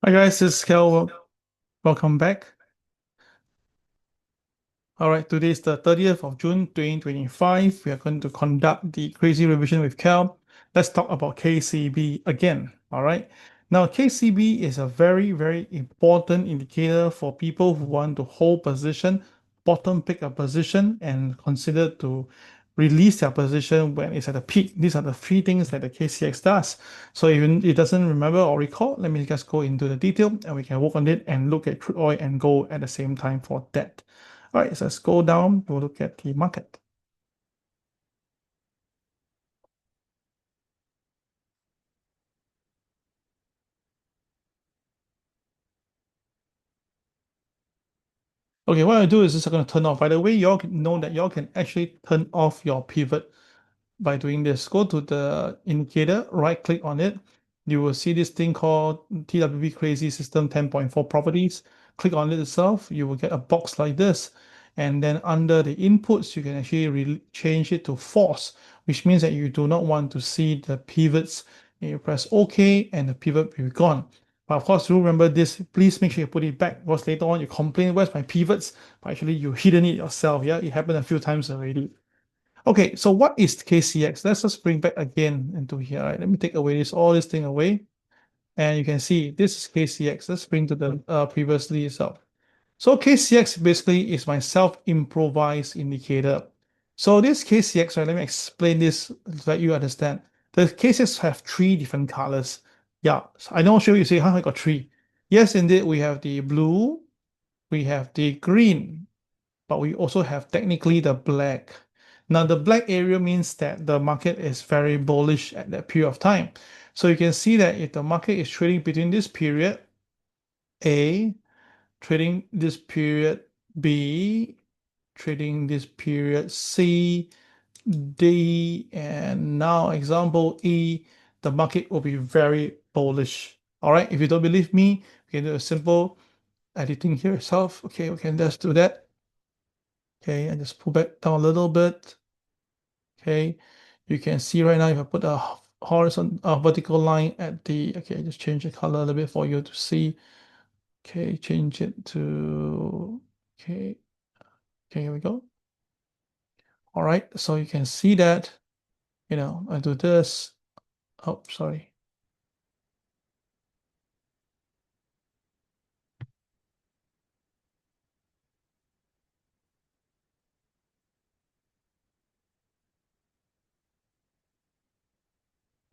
Hi guys, this is Kel. Welcome back. All right, today is the 30th of June 2025. We are going to conduct the crazy revision with Kel. Let's talk about KCB again. All right. Now, KCB is a very, very important indicator for people who want to hold position, bottom pick a position, and consider to release their position when it's at a peak. These are the three things that the KCX does. So if it doesn't remember or recall, let me just go into the detail and we can work on it and look at crude oil and gold at the same time for that. All right, so let's go down. We'll look at the market. Okay, what I do is just going to turn off. By the way, y'all know that y'all can actually turn off your pivot by doing this. Go to the indicator, right click on it. You will see this thing called TWB Crazii System 10.4 Properties. Click on it itself. You will get a box like this. And then under the inputs, you can actually change it to false, which means that you do not want to see the pivots. You press OK and the pivot will be gone. But of course, do remember this. Please make sure you put it back because later on you complain, where's my pivots? But actually, you hidden it yourself. Yeah, it happened a few times already. Okay, so what is KCX? Let's just bring back again into here. Right? Let me take away all this thing away. And you can see this is KCX. Let's bring to the previously itself. So KCX basically is my self-improvised indicator. So this KCX, right, let me explain this so that you understand. The KCX have three different colors. Yeah, so I know sure you say, huh, I got three. Yes, indeed, we have the blue, we have the green, but we also have technically the black. Now, the black area means that the market is very bullish at that period of time. So you can see that if the market is trading between this period, A, trading this period, B, trading this period, C, D, and now example E, the market will be very bullish. All right, if you don't believe me, we can do a simple editing here itself. Okay, we can just do that. Okay, and just pull back down a little bit. Okay, you can see right now if I put a horizontal vertical line at the, okay, just change the color a little bit for you to see. Okay, change it to, okay, okay, here we go. All right, so you can see that, I do this. Oh, sorry.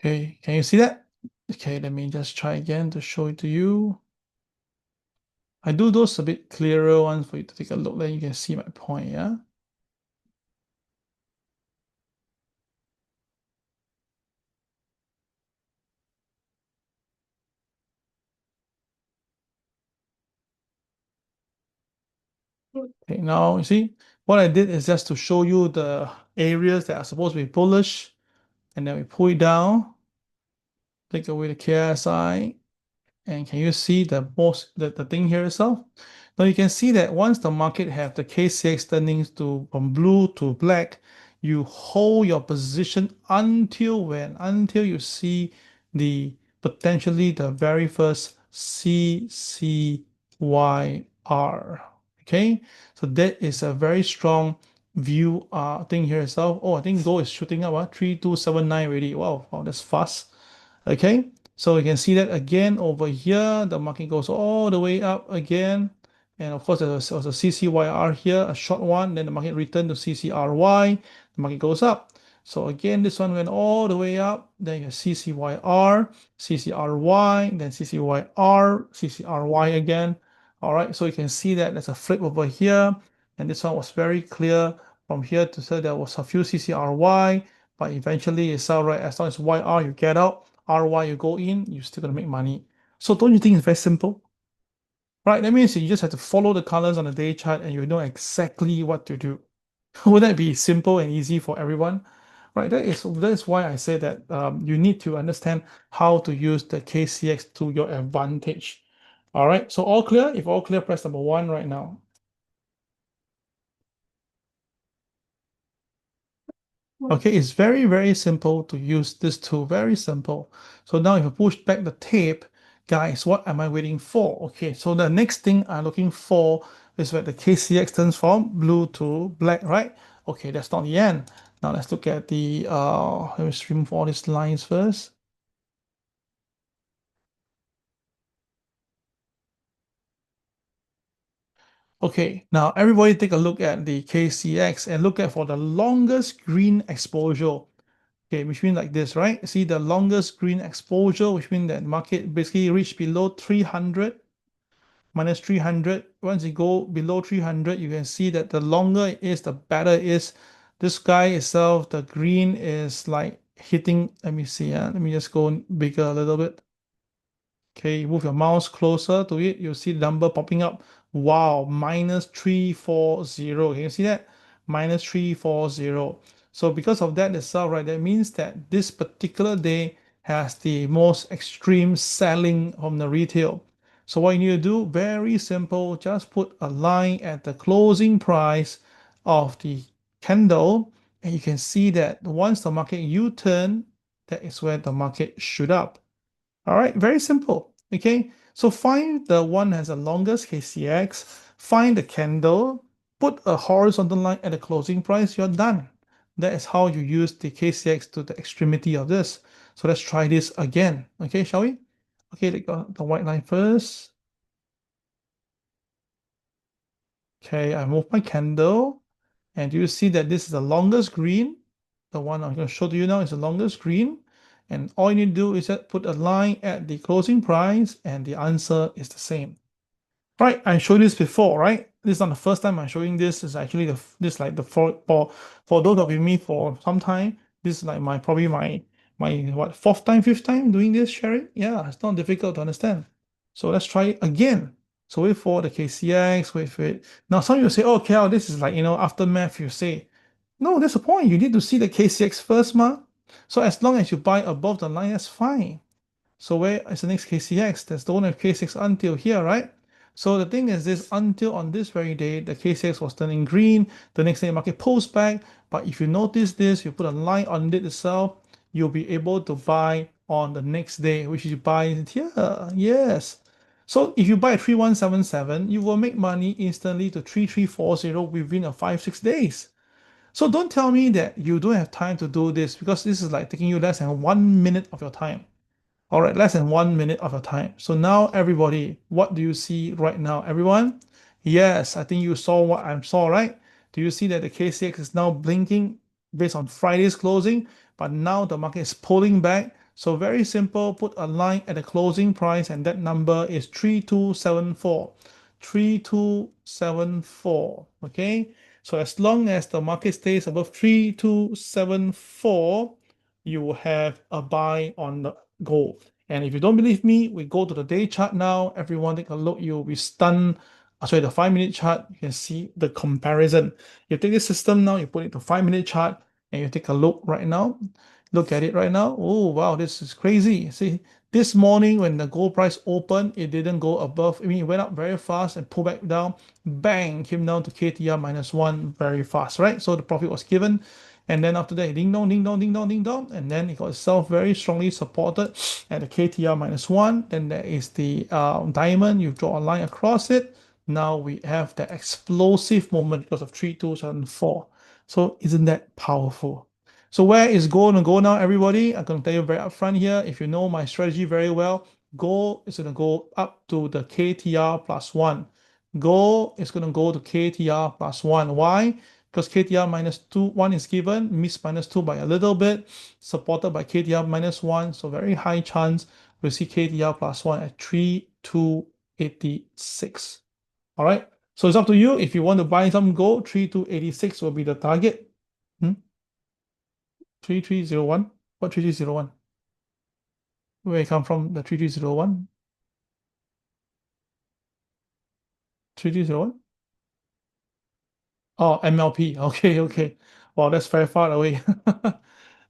Okay, can you see that? Okay, let me just try again to show it to you. I do those a bit clearer ones for you to take a look, then you can see my point, yeah? Okay, now you see, what I did is just to show you the areas that are supposed to be bullish, and then we pull it down, take away the KSI, and can you see the thing here itself? Now you can see that once the market have the KCX turning to from blue to black, you hold your position until when? Until you see the potentially the very first CCYR. Okay, so that is a very strong view thing here itself. Oh, I think gold is shooting up 3279 already. Wow, that's fast. Okay, so you can see that again over here, the market goes all the way up again. And of course, there's a CCYR here, a short one. Then the market returned to CCRY, the market goes up. So again, this one went all the way up. Then you have CCYR, CCRY, then CCYR, CCRY again. All right, so you can see that there's a flip over here. And this one was very clear from here to say there was a few CCRY, but eventually it's all right. As long as YR you get out, RY you go in, you're still gonna make money. So don't you think it's very simple? Right? That means you just have to follow the colors on the day chart and you know exactly what to do. Would that be simple and easy for everyone? Right? That is why I say that you need to understand how to use the KCX to your advantage. All right. So all clear? If all clear, press number 1 right now. Okay, it's very, very simple to use this tool. Very simple. So now if you push back the tape, guys, what am I waiting for? Okay, so the next thing I'm looking for is where the KCX turns from blue to black, right? Okay, that's not the end. Now let's look at the, let me remove all these lines first. Okay, now everybody take a look at the KCX and look at for the longest green exposure. Okay, which means like this, right? See the longest green exposure, which means that market basically reached below 300, minus 300. Once you go below 300, you can see that the longer it is, the better it is. This guy itself, the green is like hitting, let me see, let me just go bigger a little bit. Okay, move your mouse closer to it, you'll see the number popping up. Wow, minus 340. Can you see that? Minus 340. So because of that itself, right, that means that this particular day has the most extreme selling from the retail. So what you need to do, very simple, just put a line at the closing price of the candle, and you can see that once the market U-turn, that is where the market shoot up. All right, very simple. Okay, so find the one that has the longest KCX, find the candle, put a horizontal line at the closing price, you're done. That is how you use the KCX to the extremity of this. So let's try this again. Okay, shall we? Okay, the white line first. Okay, I move my candle, and you see that this is the longest green. The one I'm going to show to you now is the longest green. And all you need to do is just put a line at the closing price, and the answer is the same. Right, I showed this before, right? This is not the first time I'm showing this. It's actually this like the for those of you me for some time. This is like my probably my what fourth time, fifth time doing this sharing. Yeah, it's not difficult to understand. So let's try it again. So wait for the KCX, wait for it. Now some of you say, oh, Kel, this is like aftermath. You say, no, that's the point. You need to see the KCX first, ma. So as long as you buy above the line, that's fine. So where is the next KCX? There's the one of KCX until here, right? So the thing is this, until on this very day, the KCX was turning green. The next day, the market pulls back. But if you notice this, you put a line on it itself, you'll be able to buy on the next day, which is you buy it here. Yes. So if you buy 3177, you will make money instantly to 3340 within a 5-6 days. So don't tell me that you don't have time to do this, because this is like taking you less than 1 minute of your time. All right, less than 1 minute of your time. So now everybody, what do you see right now? Everyone? Yes, I think you saw what I saw, right? Do you see that the KCX is now blinking based on Friday's closing, but now the market is pulling back? So very simple, put a line at the closing price, and that number is 3274. 3274. Okay, so as long as the market stays above 3274, you will have a buy on the gold. And if you don't believe me, we go to the day chart now. Everyone take a look. You'll be stunned. Sorry, the 5 minute chart, you can see the comparison. You take this system now, you put it to 5 minute chart, and you take a look right now. Look at it right now. Oh, wow, this is crazy. See, this morning when the gold price opened, it didn't go above. I mean, it went up very fast and pulled back down. Bang, came down to KTR -1 very fast, right? So the profit was given. And then after that, ding dong, ding dong, ding dong, ding dong. And then it got itself very strongly supported at the KTR -1. Then there is the diamond. You draw a line across it. Now we have the explosive moment because of 3274. So isn't that powerful? So where is gold going to go now, everybody? I'm going to tell you very upfront here. If you know my strategy very well, gold is going to go up to the KTR +1. Gold is going to go to KTR +1. Why? Because KTR -2, 1 is given, miss -2 by a little bit, supported by KTR -1. So very high chance we'll see KTR +1 at 3286. All right. So it's up to you. If you want to buy some gold, 3286 will be the target. 3301? What 3301? Where it come from, the 3301? 3301? Oh, MLP. Okay, okay. Wow, that's very far away.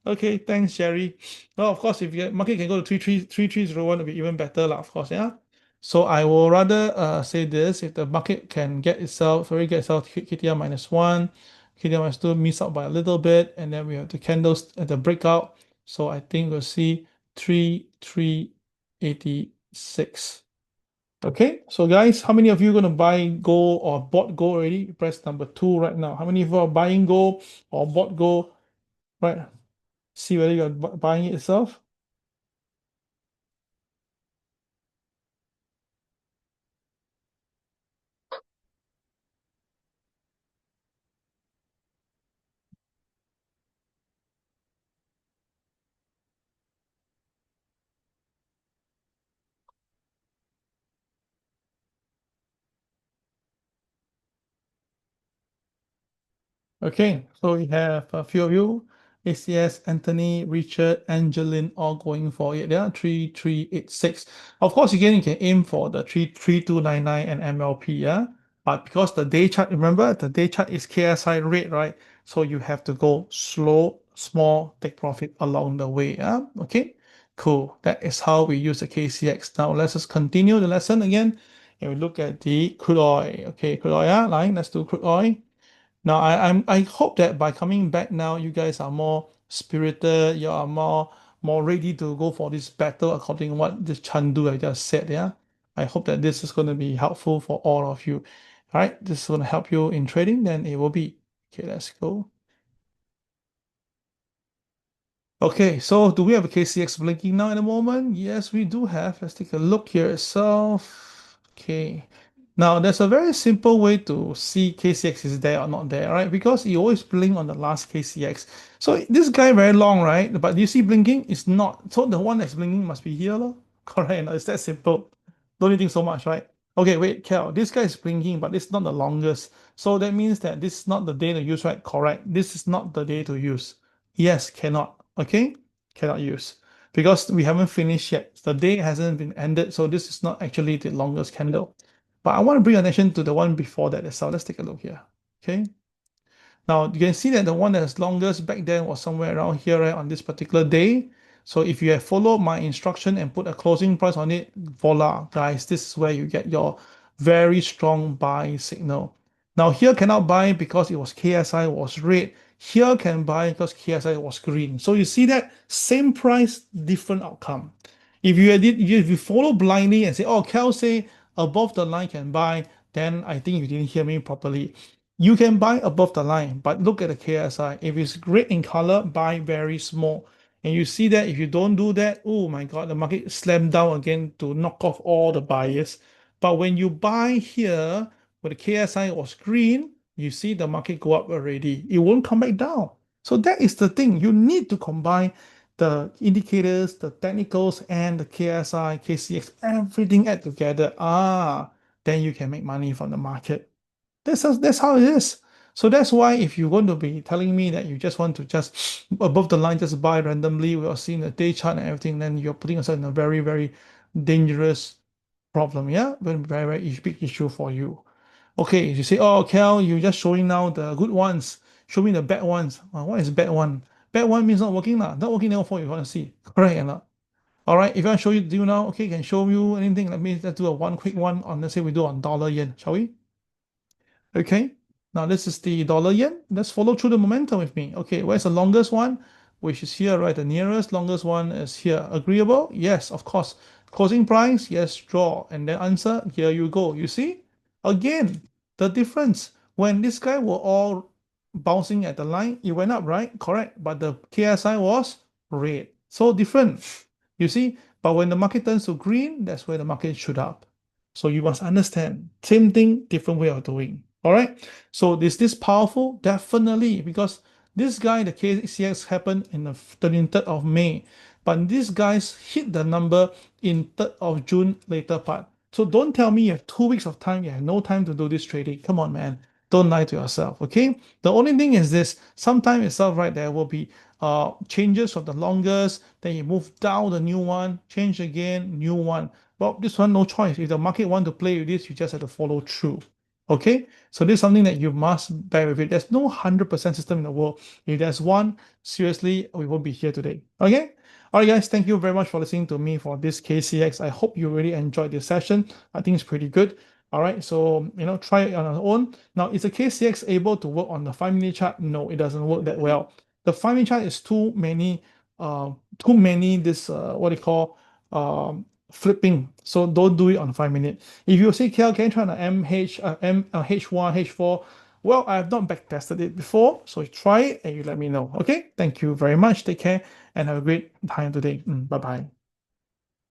Okay, thanks, Sherry. Well, of course, if your market can go to 3301, it'll be even better, of course, yeah. So I will rather say this: if the market can get itself, KTR -1, KTR -2, miss out by a little bit, and then we have the candles at the breakout. So I think we'll see 3380 6. Okay, so guys, how many of you are going to buy gold or bought gold already? Press number 2 right now. How many of you are buying gold or bought gold? Right, see whether you're buying it yourself. Okay, so we have a few of you, ACS, Anthony, Richard, Angeline, all going for it. Yeah, 3386. Of course, again, you can aim for the 33299 and MLP. Yeah, but because the day chart, remember, the day chart is KSI rate, right? So you have to go slow, small, take profit along the way. Yeah, okay, cool. That is how we use the KCX. Now let's just continue the lesson again. And we look at the crude oil. Okay, crude oil, yeah, line. Let's do crude oil. Now, I hope that by coming back now, you guys are more spirited, you are more ready to go for this battle according to what this Chandu I just said. Yeah, I hope that this is going to be helpful for all of you. All right, this is going to help you in trading, then it will be. Okay, let's go. Okay, so do we have a KCX blinking now at the moment? Yes, we do have. Let's take a look here itself. Okay. Now, there's a very simple way to see KCX is there or not there, right? Because you always blink on the last KCX. So this guy very long, right? But you see blinking? It's not. So the one that's blinking must be here, lor. Correct. No, it's that simple. Don't you think so much, right? Okay, wait, Kel. This guy is blinking, but it's not the longest. So that means that this is not the day to use, right? Correct. This is not the day to use. Yes, cannot. Okay, cannot use because we haven't finished yet. The day hasn't been ended, so this is not actually the longest candle. But I want to bring attention to the one before that as well. Let's take a look here. Okay. Now you can see that the one that's longest back then was somewhere around here, right, on this particular day. So if you have followed my instruction and put a closing price on it, voila, guys, this is where you get your very strong buy signal. Now here cannot buy because it was KSI was red. Here can buy because KSI was green. So you see that same price, different outcome. If you follow blindly and say, oh, Kel say above the line can buy, then I think you didn't hear me properly. You can buy above the line, but look at the KSI. If it's red in color, buy very small. And you see that if you don't do that, oh my God, the market slammed down again to knock off all the buyers. But when you buy here, where the KSI was green, you see the market go up already. It won't come back down. So that is the thing. You need to combine the indicators, the technicals, and the KSI, KCX, everything add together. Then you can make money from the market. That's how it is. So that's why if you're going to be telling me that you just want to just above the line just buy randomly without seeing the day chart and everything, then you're putting yourself in a very, very dangerous problem. Yeah, very, very big issue for you. Okay, you say, oh, Kel, you're just showing now the good ones. Show me the bad ones. What is bad one? Bad one means not working lah. Not working, never for you want to see. Correct or not? All right, if I show you, do you now? Okay, can show you anything. Let me let's do a one quick one on, let's say we do on dollar yen, shall we? Okay, now this is the dollar yen. Let's follow through the momentum with me. Okay, where's the longest one? Which is here, right? The nearest longest one is here. Agreeable? Yes, of course. Closing price? Yes, draw. And then answer, here you go. You see? Again, the difference. When this guy were all bouncing at the line, it went up, right? Correct. But the KSI was red. So different. You see? But when the market turns to green, that's where the market shoot up. So you must understand. Same thing, different way of doing. All right. So is this powerful? Definitely, because this guy, the KCX happened in the 23rd of May, but these guys hit the number in 3rd of June later part. So don't tell me you have 2 weeks of time, you have no time to do this trading. Come on, man. Don't lie to yourself. Okay. The only thing is this: sometime itself, right? There will be changes of the longest. Then you move down the new one, change again, new one. Well, this one no choice. If the market want to play with this, you just have to follow through. Okay, so this is something that you must bear with it. There's no 100% system in the world. If there's one, seriously, we won't be here today. Okay, all right, guys, thank you very much for listening to me for this KCX. I hope you really enjoyed this session. I think it's pretty good. All right, so try it on your own. Now, is the KCX able to work on the 5-minute chart? No, it doesn't work that well. The 5-minute chart is too many this what they call flipping. So don't do it on 5 minute. If you say, Kel, can you try on H1, H4? Well, I have not backtested it before, so try it and you let me know. Okay, thank you very much. Take care and have a great time today. Bye bye.